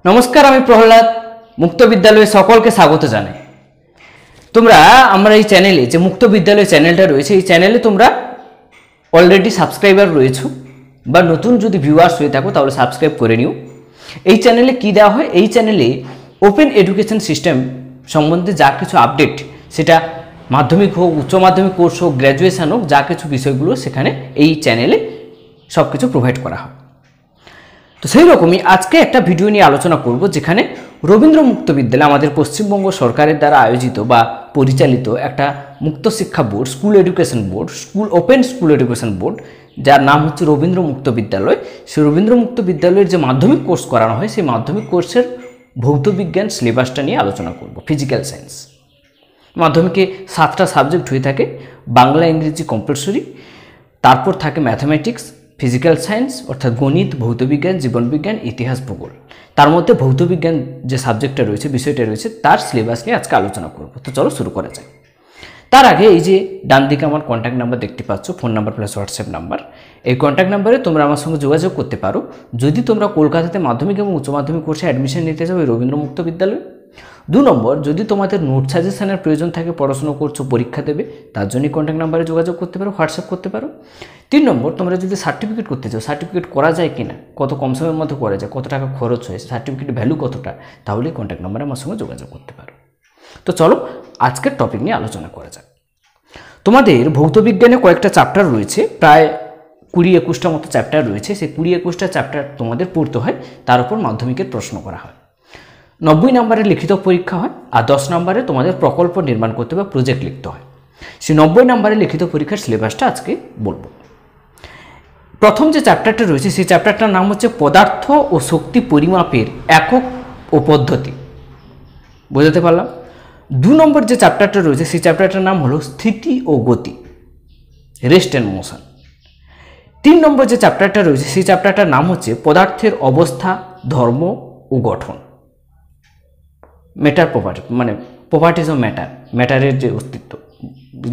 নমস্কার, আমি প্রহ্লাদ মুক্ত বিদ্যালয়ে সকলকে স্বাগত জানাই। তোমরা আমরা এই চ্যানেলে যে মুক্ত বিদ্যালয় চ্যানেলটা রয়েছে, এই চ্যানেলে তোমরা অলরেডি সাবস্ক্রাইবার রয়েছো বা নতুন যদি ভিউয়ার্স হয়ে থাকো তাহলে সাবস্ক্রাইব করে নিও। এই চ্যানেলে কি দেওয়া হয়, এই চ্যানেলে ওপেন এডুকেশন সিস্টেম সম্বন্ধে যা কিছু আপডেট, সেটা মাধ্যমিক হোক, উচ্চ মাধ্যমিক কোর্স হোক, গ্র্যাজুয়েশন হোক, যা কিছু বিষয়গুলো সেখানে এই চ্যানেলে সব কিছু প্রোভাইড করা হয়। তো সেই রকমই আজকে একটা ভিডিও নিয়ে আলোচনা করব, যেখানে রবীন্দ্র মুক্ত বিদ্যালয় আমাদের পশ্চিমবঙ্গ সরকারের দ্বারা আয়োজিত বা পরিচালিত একটা মুক্ত শিক্ষা board, school education board, open school education board, যার নাম হচ্ছে রবীন্দ্র মুক্ত বিদ্যালয়। সেই রবীন্দ্র মুক্ত বিদ্যালয়ের যে মাধ্যমিক কোর্স করানো হয়, সেই মাধ্যমিক কোর্সের ভৌত বিজ্ঞান সিলেবাসটা নিয়ে আলোচনা করব। ফিজিক্যাল সায়েন্স মাধ্যমিকে 7টা সাবজেক্ট হয়ে থাকে, বাংলা ইংরেজি কম্পালসরি, তারপর থাকে ম্যাথামেটিক্স, ফিজিক্যাল সায়েন্স অর্থাৎ গণিত, ভৌতবিজ্ঞান, জীবনবিজ্ঞান, ইতিহাস, ভূগোল। তার মধ্যে ভৌতবিজ্ঞান যে সাবজেক্টটা রয়েছে, বিষয়টা রয়েছে, তার সিলেবাস নিয়ে আজকে আলোচনা করব। তো চলো শুরু করা যায়। তার আগে এই যে ডান দিকে আমার কন্ট্যাক্ট নাম্বার দেখতে পাচ্ছ, phone number plus WhatsApp number, এই কন্ট্যাক্ট নাম্বারে তোমরা আমার সঙ্গে যোগাযোগ করতে পারো যদি তোমরা কলকাতাতে মাধ্যমিক এবং উচ্চ মাধ্যমিক কোর্সে অ্যাডমিশন নিতে চাও এই রবীন্দ্র মুক্ত বিদ্যালয়। 2 নম্বর, যদি তোমাদের নোট সাজেশনের প্রয়োজন থাকে, পড়াশোনা করছো, পরীক্ষা দেবে, তার জন্যই কন্ট্যাক্ট নাম্বারে যোগাযোগ করতে পারো, হোয়াটসঅ্যাপ করতে পারো। 3 নম্বর, তোমরা যদি সার্টিফিকেট করতে চাও, সার্টিফিকেট করা যায় কিনা, কত কম সময়ের মধ্যে করা যায়, কত টাকা খরচ হয়েছে, সার্টিফিকেটের ভ্যালু কতটা, তাহলে কন্ট্যাক্ট নাম্বারে আমার সঙ্গে যোগাযোগ করতে পারো। তো চলো আজকের টপিক নিয়ে আলোচনা করা যাক। তোমাদের ভৌতবিজ্ঞানে কয়েকটা চ্যাপ্টার রয়েছে, প্রায় 20-21টা মতো চ্যাপ্টার রয়েছে। সেই 20-21টা চ্যাপ্টার তোমাদের পড়তে হয়, তার উপর মাধ্যমিকের প্রশ্ন করা হয়। 90 নম্বরের লিখিত পরীক্ষা হয়, আর 10 নম্বরে তোমাদের প্রকল্প নির্মাণ করতে বা প্রজেক্ট লিখতে হয়। সেই 90 নম্বরের লিখিত পরীক্ষার সিলেবাসটা আজকে বলবো। প্রথম যে চ্যাপ্টারটা রয়েছে, সেই চ্যাপ্টারটার নাম হচ্ছে পদার্থ ও শক্তি পরিমাপের একক ও পদ্ধতি। বোঝাতে পারলাম? 2 নম্বর যে চ্যাপ্টারটা রয়েছে, সেই চ্যাপ্টারটার নাম হলো স্থিতি ও গতি, রেস্ট অ্যান্ড মোশন। 3 নম্বর যে চ্যাপ্টারটা রয়েছে, সেই চ্যাপ্টারটার নাম হচ্ছে পদার্থের অবস্থা, ধর্ম ও গঠন, ম্যাটার প্রপার্টি, মানে প্রপার্টিজ অফ ম্যাটার, ম্যাটারের যে অস্তিত্ব।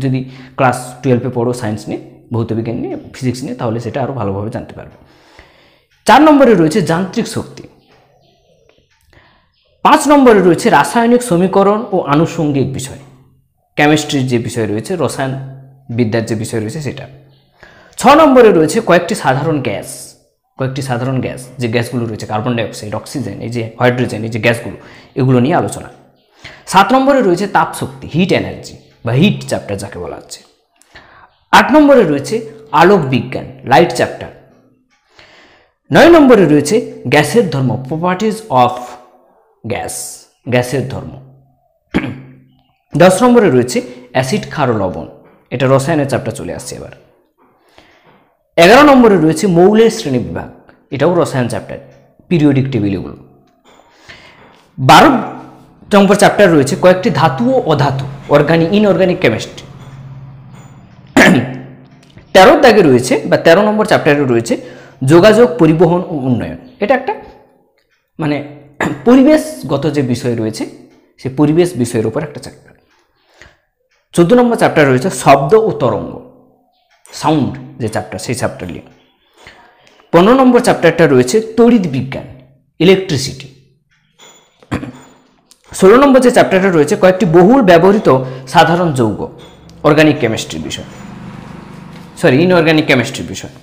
যদি ক্লাস 12-এ পড়ো সায়েন্স নিয়ে, ভৌতবিজ্ঞান নিয়ে, ফিজিক্স নিয়ে, তাহলে সেটা আরও ভালোভাবে জানতে পারবে। 4 নম্বরে রয়েছে যান্ত্রিক শক্তি। 5 নম্বরে রয়েছে রাসায়নিক সমীকরণ ও আনুষঙ্গিক বিষয়, কেমিস্ট্রির যে বিষয় রয়েছে, রসায়ন বিদ্যার যে বিষয় রয়েছে সেটা। 6 নম্বরে রয়েছে কয়েকটি সাধারণ গ্যাস, যে গ্যাসগুলো রয়েছে, কার্বন ডাইঅক্সাইড, অক্সিজেন, এই যে হাইড্রোজেন, এই যে গ্যাসগুলো, এগুলো নিয়ে আলোচনা। 7 নম্বরে রয়েছে তাপ শক্তি, হিট এনার্জি বা হিট চ্যাপ্টার যাকে বলা হচ্ছে। 8 নম্বরে রয়েছে আলোক বিজ্ঞান, লাইট চ্যাপ্টার। 9 নম্বরে রয়েছে গ্যাসের ধর্ম, প্রপার্টিজ অফ গ্যাস, গ্যাসের ধর্ম। 10 নম্বরে রয়েছে অ্যাসিড, ক্ষার ও লবণ, এটা রসায়নের চ্যাপ্টার চলে আসছে এবার। 11 নম্বরে রয়েছে মৌলের শ্রেণী বিভাগ, এটাও রসায়ন চ্যাপ্টার, পিরিয়ডিক টেবিল এগুলো। 12 নম্বর চ্যাপ্টার রয়েছে কয়েকটি ধাতু ও অধাতু, অর্গানিক, ইনঅর্গানিক কেমিস্ট্রি। 13 দাগে রয়েছে বা 13 নম্বর চ্যাপ্টারে রয়েছে যোগাযোগ, পরিবহন ও উন্নয়ন, এটা একটা মানে পরিবেশগত যে বিষয় রয়েছে, সেই পরিবেশ বিষয়ের উপর একটা চ্যাপ্টার। 14 নম্বর চ্যাপ্টার রয়েছে শব্দ ও তরঙ্গ, সাউন্ড যে চ্যাপ্টার, সেই চ্যাপ্টার নিয়ে। 15 নম্বর চ্যাপ্টারটা রয়েছে তড়িৎ বিজ্ঞান, ইলেকট্রিসিটি। 16 নম্বর যে চ্যাপ্টারটা রয়েছে কয়েকটি বহুল ব্যবহৃত সাধারণ যৌগ, অর্গানিক কেমিস্ট্রির বিষয়, ইনঅর্গানিক কেমিস্ট্রির বিষয়।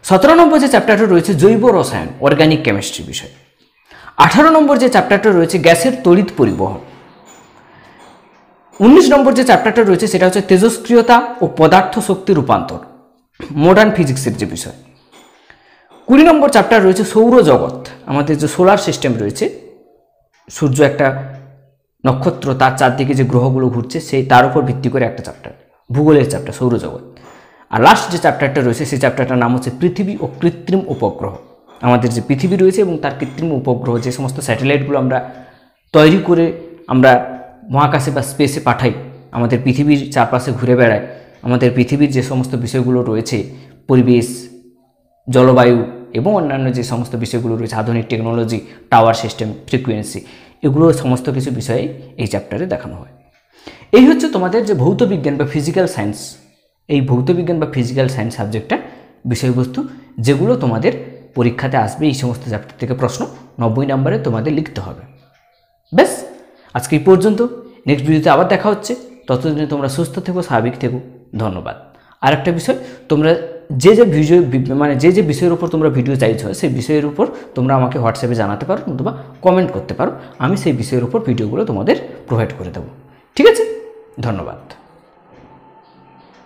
17 নম্বর যে চ্যাপ্টারটা রয়েছে জৈব রসায়ন, অর্গানিক কেমিস্ট্রির বিষয়। 18 নম্বর যে চ্যাপ্টারটা রয়েছে গ্যাসের তড়িৎ পরিবহন। 19 নম্বর যে চ্যাপ্টারটা রয়েছে সেটা হচ্ছে তেজস্ক্রিয়তা ও পদার্থ শক্তি রূপান্তর, মডার্ন ফিজিক্সের যে বিষয়। 20 নম্বর চ্যাপ্টার রয়েছে সৌরজগৎ, আমাদের যে সোলার সিস্টেম রয়েছে, সূর্য একটা নক্ষত্র, তার চারদিকে যে গ্রহগুলো ঘুরছে, সেই তার উপর ভিত্তি করে একটা চ্যাপ্টার, ভূগোলের চ্যাপ্টার, সৌরজগৎ। আর লাস্ট যে চ্যাপ্টারটা রয়েছে, সেই চ্যাপ্টারটার নাম হচ্ছে পৃথিবী ও কৃত্রিম উপগ্রহ, আমাদের যে পৃথিবী রয়েছে এবং তার কৃত্রিম উপগ্রহ, যে সমস্ত স্যাটেলাইটগুলো আমরা তৈরি করে আমরা মহাকাশে বা স্পেসে পাঠাই, আমাদের পৃথিবীর চারপাশে ঘুরে বেড়ায়, আমাদের পৃথিবীর যে সমস্ত বিষয়গুলো রয়েছে, পরিবেশ, জলবায়ু এবং অন্যান্য যে সমস্ত বিষয়গুলো রয়েছে, আধুনিক টেকনোলজি, টাওয়ার সিস্টেম, ফ্রিকোয়েন্সি, এগুলো সমস্ত কিছু বিষয়ে এই চ্যাপ্টারে দেখানো হয়। এই হচ্ছে তোমাদের যে ভৌতবিজ্ঞান বা ফিজিক্যাল সায়েন্স, এই ভৌতবিজ্ঞান বা ফিজিক্যাল সায়েন্স সাবজেক্টটা বিষয়বস্তু, যেগুলো তোমাদের পরীক্ষাতে আসবে এই সমস্ত চ্যাপ্টার থেকে প্রশ্ন 90 নম্বরে তোমাদের লিখতে হবে। ব্যাস, আজকে এই পর্যন্ত। নেক্সট ভিডিওতে আবার দেখা হচ্ছে। ততদিনে তোমরা সুস্থ থেকো, স্বাভাবিক থেকো। ধন্যবাদ। আর একটা বিষয়, তোমরা যে যে বিষয়ের উপর তোমরা ভিডিও চাইছো সেই বিষয়ের উপর তোমরা আমাকে হোয়াটসঅ্যাপে জানাতে পারো অথবা কমেন্ট করতে পারো। আমি সেই বিষয়ের উপর ভিডিওগুলো তোমাদের প্রোভাইড করে দেবো। ঠিক আছে? ধন্যবাদ।